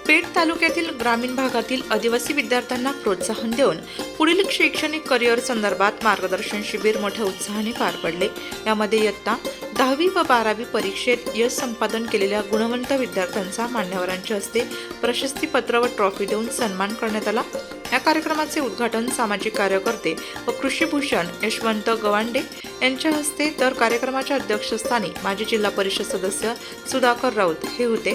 पेठ तालुक्यातील ग्रामीण भागातील आदिवासी विद्यार्थ्यांना प्रोत्साहन देऊन पुढील शैक्षणिक करिअर संदर्भात मार्गदर्शन शिबिर मोठ्या उत्साहाने पार पडले। यामध्ये इयत्ता 10वी व 12वी परीक्षेत यश संपादन केलेल्या गुणवंत विद्यार्थ्यांचा मान्यवरांच्या हस्ते प्रशस्तीपत्र व ट्रॉफी देऊन सन्मान करण्यात आला। या कार्यक्रमाचे उद्घाटन सामाजिक कार्यकर्ते व कृषीभूषण यशवंत गवांडे यांच्या हस्ते, तर कार्यक्रमाच्या अध्यक्षस्थानी माजी जिल्हा परिषद सदस्य सुधाकर राऊत हे होते।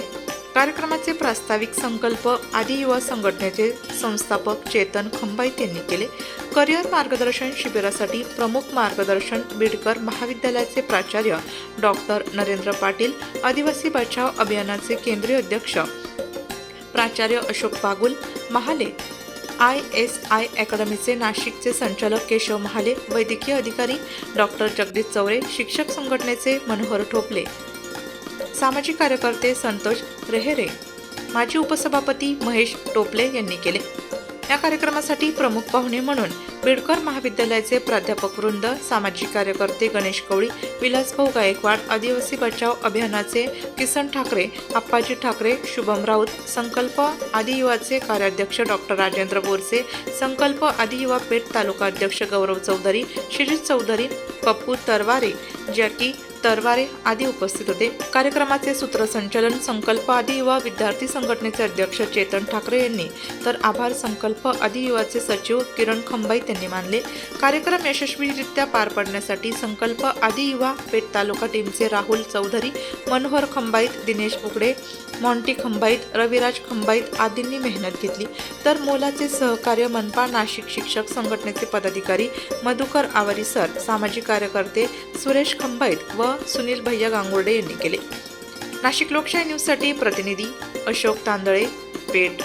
कार्यक्रमाचे प्रास्ताविक संकल्प आदि युवा संघटनेचे संस्थापक चेतन खंबाईत यांनी केले। करिअर मार्गदर्शन शिबिरासाठी प्रमुख मार्गदर्शन बीडकर महाविद्यालयाचे प्राचार्य डॉक्टर नरेंद्र पाटील, आदिवासी बचाव अभियानाचे केंद्रीय अध्यक्ष प्राचार्य अशोक बागुल महाले, ISI अकॅडमीचे नाशिकचे संचालक केशव महाले, वैद्यकीय अधिकारी डॉक्टर जगदीश चौरे, शिक्षक संघटनेचे मनोहर ठोपले, सामाजिक कार्यकर्ते संतोष रेहेरे, माजी उपसभापती महेश टोपले यांनी केले। या कार्यक्रमासाठी प्रमुख पाहुणे म्हणून बीडकर महाविद्यालयाचे प्राध्यापक वृंद, सामाजिक कार्यकर्ते गणेश कवळी, विलासभाऊ गायकवाड, आदिवासी बचाव अभियानाचे किसन ठाकरे, आप्पाजी ठाकरे, शुभम राऊत, संकल्प आदि युवाचे कार्याध्यक्ष डॉक्टर राजेंद्र बोरसे, संकल्प आदि युवा पेठ तालुका अध्यक्ष गौरव चौधरी, शिरीष चौधरी, पप्पू तरवारे, जॅकी तरवारे आदी उपस्थित होते। कार्यक्रमाचे सूत्रसंचालन संकल्प आदि युवा विद्यार्थी संघटनेचे अध्यक्ष चेतन ठाकरे यांनी, तर आभार संकल्प आदि युवाचे सचिव किरण खंबाईत यांनी मानले। कार्यक्रम यशस्वीरित्या पार पाडण्यासाठी संकल्प आदि युवा पेठ तालुका टीमचे राहुल चौधरी, मनोहर खंबाईत, दिनेश उगडे, मॉन्टी खंबाईत, रविराज खंबाईत आदींनी मेहनत घेतली, तर मोलाचे सहकार्य मनपा नाशिक शिक्षक संघटनेचे पदाधिकारी मधुकर आवारी सर, सामाजिक कार्यकर्ते सुरेश खंबाईत व सुनील भैया गांगुर्डे यांनी केले। नाशिक लोकशाही न्यूजसाठी प्रतिनिधी अशोक तांदळे, पेठ।